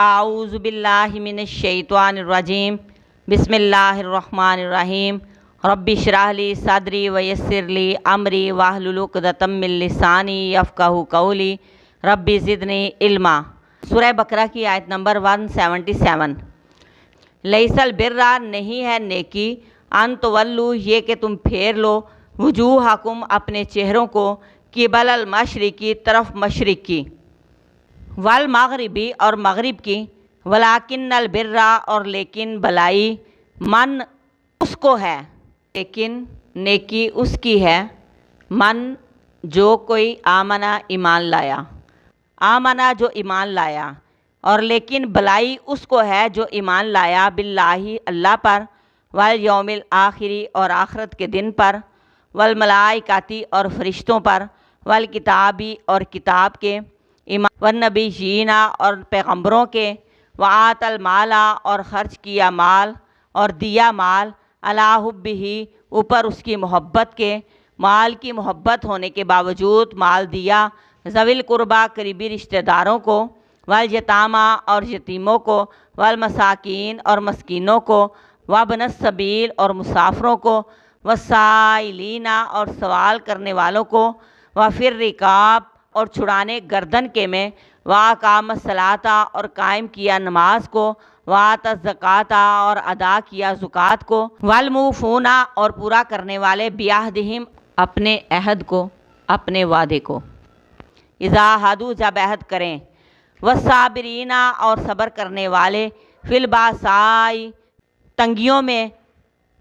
اعوذ باللہ من الشیطان الرجیم بسم اللہ الرحمن الرحیم رب اشرح لی صدری ویسر لی امری واحلل عقدۃ من لسانی یفقہوا قولی رب زدنی علما۔ سورہ بقرہ کی آیت نمبر 177۔ لیس البر، نہیں ہے نیکی، ان تولوا، یہ کہ تم پھیر لو، وجوہکم، اپنے چہروں کو، قبل المشرقی، طرف مشرق کی، والمغربی، اور مغرب کی، ولیکن البر، اور لیکن بلائی، من، اس کو ہے، لیکن نیکی اس کی ہے، من، جو کوئی آمنا، ایمان لایا، آمنا، جو ایمان لایا، اور لیکن بلائی اس کو ہے جو ایمان لایا، باللہ، اللہ پر، والیوم الآخری، اور آخرت کے دن پر، والملائکتی، اور فرشتوں پر، والکتابی، اور کتاب کے، والنبیین، اور پیغمبروں کے، وآت المال، اور خرچ کیا مال اور دیا مال، علی حبہ، اوپر اس کی محبت کے، مال کی محبت ہونے کے باوجود مال دیا، ذوی القربیٰ، قریبی رشتہ داروں کو، والیتامیٰ، اور یتیموں کو، والمساکین، اور مسکینوں کو، وابن السبیل، اور مسافروں کو، والسائلین، اور سوال کرنے والوں کو، وفی الرقاب، اور چھڑانے گردن کے میں، واقام الصلاۃ، اور قائم کیا نماز کو، وآت الزکوٰۃ، اور ادا کیا زکوٰۃ کو، والموفون، اور پورا کرنے والے، بعہدہم، اپنے عہد کو، اپنے وعدے کو، اذا عاہدوا، جب عہد کریں، والصابرین، اور صبر کرنے والے، فی البأساء، تنگیوں میں،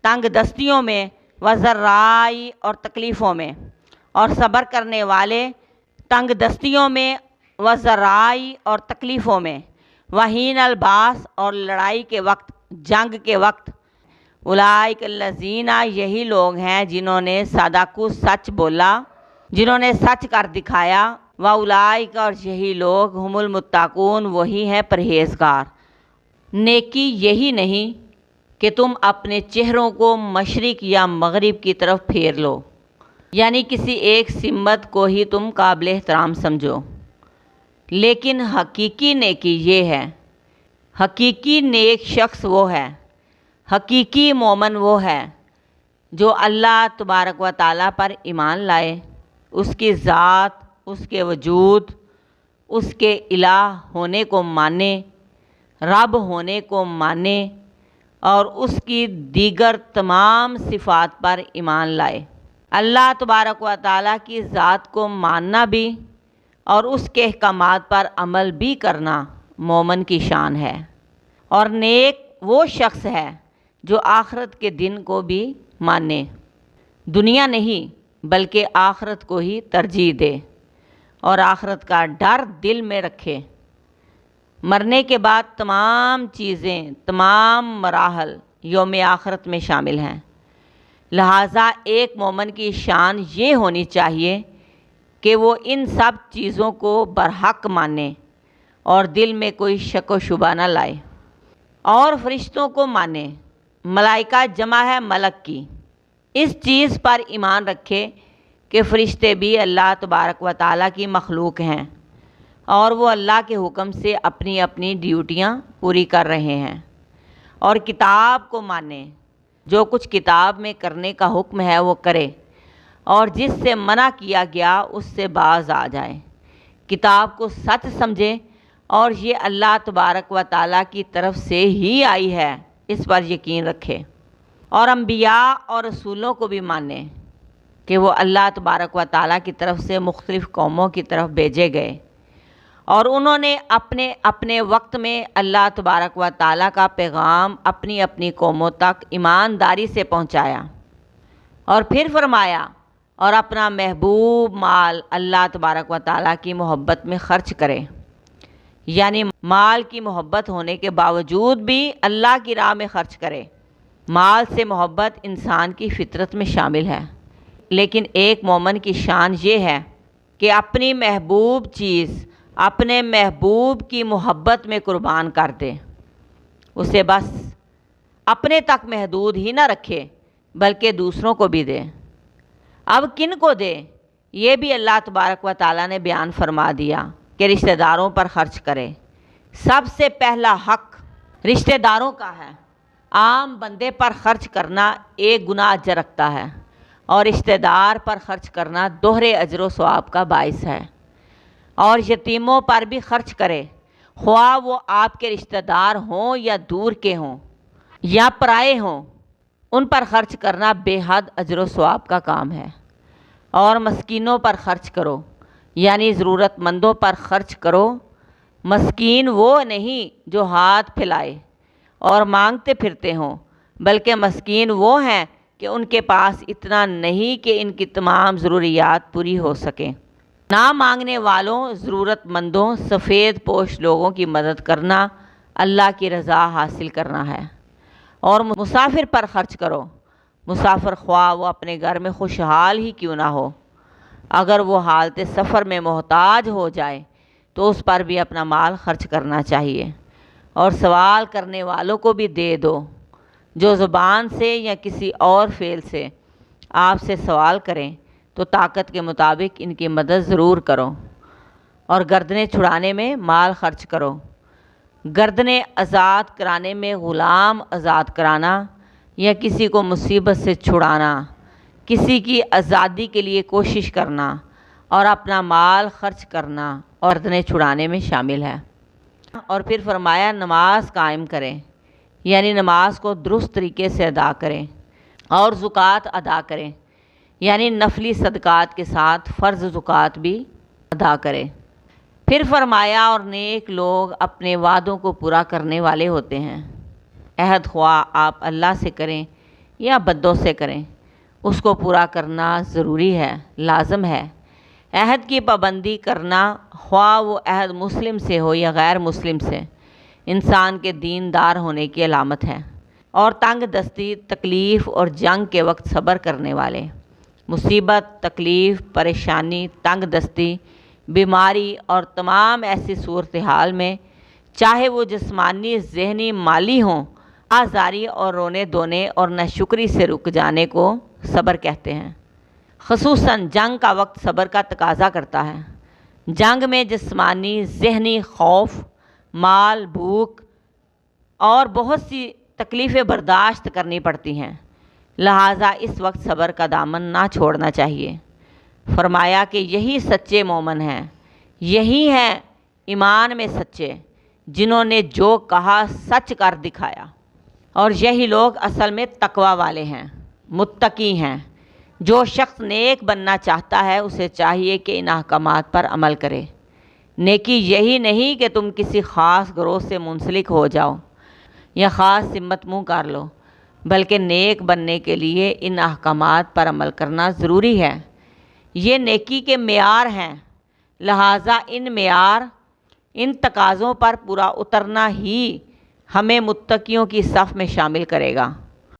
تنگ دستیوں میں، والضراء، اور تکلیفوں میں، اور صبر کرنے والے تنگ دستیوں میں، والضراء، اور تکلیفوں میں، وحین الباس، اور لڑائی کے وقت، جنگ کے وقت، اولئک الذین، یہی لوگ ہیں جنہوں نے صدقوا، سچ بولا، جنہوں نے سچ کر دکھایا، واولئک، اور یہی لوگ، ہم المتقون، وہی ہیں پرہیزگار۔ نیکی یہی نہیں کہ تم اپنے چہروں کو مشرق یا مغرب کی طرف پھیر لو، یعنی کسی ایک سمت کو ہی تم قابل احترام سمجھو، لیکن حقیقی نیکی یہ ہے، حقیقی نیک شخص وہ ہے، حقیقی مومن وہ ہے جو اللہ تبارک و تعالیٰ پر ایمان لائے، اس کی ذات، اس کے وجود، اس کے الہ ہونے کو مانے، رب ہونے کو مانے، اور اس کی دیگر تمام صفات پر ایمان لائے۔ اللہ تبارک و تعالیٰ کی ذات کو ماننا بھی اور اس کے احکامات پر عمل بھی کرنا مومن کی شان ہے، اور نیک وہ شخص ہے جو آخرت کے دن کو بھی مانے، دنیا نہیں بلکہ آخرت کو ہی ترجیح دے، اور آخرت کا ڈر دل میں رکھے۔ مرنے کے بعد تمام چیزیں، تمام مراحل یوم آخرت میں شامل ہیں، لہٰذا ایک مومن کی شان یہ ہونی چاہیے کہ وہ ان سب چیزوں کو برحق مانے اور دل میں کوئی شک و شبہ نہ لائے، اور فرشتوں کو مانے، ملائکہ جمع ہے ملک کی، اس چیز پر ایمان رکھے کہ فرشتے بھی اللہ تبارک و تعالیٰ کی مخلوق ہیں، اور وہ اللہ کے حکم سے اپنی اپنی ڈیوٹیاں پوری کر رہے ہیں، اور کتاب کو مانے، جو کچھ کتاب میں کرنے کا حکم ہے وہ کرے، اور جس سے منع کیا گیا اس سے باز آ جائے، کتاب کو سچ سمجھے، اور یہ اللہ تبارک و تعالیٰ کی طرف سے ہی آئی ہے، اس پر یقین رکھے، اور انبیاء اور رسولوں کو بھی مانے کہ وہ اللہ تبارک و تعالیٰ کی طرف سے مختلف قوموں کی طرف بھیجے گئے، اور انہوں نے اپنے اپنے وقت میں اللہ تبارک و تعالیٰ کا پیغام اپنی اپنی قوموں تک ایمانداری سے پہنچایا، اور پھر فرمایا، اور اپنا محبوب مال اللہ تبارک و تعالیٰ کی محبت میں خرچ کرے، یعنی مال کی محبت ہونے کے باوجود بھی اللہ کی راہ میں خرچ کرے۔ مال سے محبت انسان کی فطرت میں شامل ہے، لیکن ایک مومن کی شان یہ ہے کہ اپنی محبوب چیز اپنے محبوب کی محبت میں قربان کر دے، اسے بس اپنے تک محدود ہی نہ رکھے بلکہ دوسروں کو بھی دے۔ اب کن کو دے، یہ بھی اللہ تبارک و تعالیٰ نے بیان فرما دیا کہ رشتہ داروں پر خرچ کرے، سب سے پہلا حق رشتہ داروں کا ہے۔ عام بندے پر خرچ کرنا ایک گناہ اجر رکھتا ہے اور رشتہ دار پر خرچ کرنا دوہرے اجر و ثواب کا باعث ہے۔ اور یتیموں پر بھی خرچ کرے، خواہ وہ آپ کے رشتہ دار ہوں یا دور کے ہوں یا پرائے ہوں، ان پر خرچ کرنا بے حد اجر و ثواب کا کام ہے۔ اور مسکینوں پر خرچ کرو، یعنی ضرورت مندوں پر خرچ کرو۔ مسکین وہ نہیں جو ہاتھ پھیلائے اور مانگتے پھرتے ہوں، بلکہ مسکین وہ ہیں کہ ان کے پاس اتنا نہیں کہ ان کی تمام ضروریات پوری ہو سکیں۔ نہ مانگنے والوں، ضرورت مندوں، سفید پوش لوگوں کی مدد کرنا اللہ کی رضا حاصل کرنا ہے۔ اور مسافر پر خرچ کرو، مسافر خواہ وہ اپنے گھر میں خوشحال ہی کیوں نہ ہو، اگر وہ حالت سفر میں محتاج ہو جائے تو اس پر بھی اپنا مال خرچ کرنا چاہیے۔ اور سوال کرنے والوں کو بھی دے دو، جو زبان سے یا کسی اور فعل سے آپ سے سوال کریں تو طاقت کے مطابق ان کی مدد ضرور کرو۔ اور گردنیں چھڑانے میں مال خرچ کرو، گردنیں آزاد کرانے میں غلام آزاد کرانا یا کسی کو مصیبت سے چھڑانا، کسی کی آزادی کے لیے کوشش کرنا اور اپنا مال خرچ کرنا اور گردنیں چھڑانے میں شامل ہے۔ اور پھر فرمایا نماز قائم کریں، یعنی نماز کو درست طریقے سے ادا کریں، اور زکوٰۃ ادا کریں، یعنی نفلی صدقات کے ساتھ فرض زکوٰۃ بھی ادا کریں۔ پھر فرمایا اور نیک لوگ اپنے وعدوں کو پورا کرنے والے ہوتے ہیں۔ عہد خواہ آپ اللہ سے کریں یا بندوں سے کریں، اس کو پورا کرنا ضروری ہے، لازم ہے۔ عہد کی پابندی کرنا، خواہ وہ عہد مسلم سے ہو یا غیر مسلم سے، انسان کے دیندار ہونے کی علامت ہے۔ اور تنگ دستی، تکلیف اور جنگ کے وقت صبر کرنے والے، مصیبت، تکلیف، پریشانی، تنگ دستی، بیماری اور تمام ایسی صورتحال میں، چاہے وہ جسمانی، ذہنی، مالی ہوں، آزاری اور رونے دھونے اور ناشکری سے رک جانے کو صبر کہتے ہیں۔ خصوصاً جنگ کا وقت صبر کا تقاضا کرتا ہے۔ جنگ میں جسمانی، ذہنی خوف، مال، بھوک اور بہت سی تکلیفیں برداشت کرنی پڑتی ہیں، لہٰذا اس وقت صبر کا دامن نہ چھوڑنا چاہیے۔ فرمایا کہ یہی سچے مومن ہیں، یہی ہیں ایمان میں سچے، جنہوں نے جو کہا سچ کر دکھایا، اور یہی لوگ اصل میں تقوی والے ہیں، متقی ہیں۔ جو شخص نیک بننا چاہتا ہے اسے چاہیے کہ ان احکامات پر عمل کرے۔ نیکی یہی نہیں کہ تم کسی خاص گروہ سے منسلک ہو جاؤ یا خاص سمت منہ کر لو، بلکہ نیک بننے کے لیے ان احکامات پر عمل کرنا ضروری ہے۔ یہ نیکی کے معیار ہیں، لہٰذا ان تقاضوں پر پورا اترنا ہی ہمیں متقیوں کی صف میں شامل کرے گا۔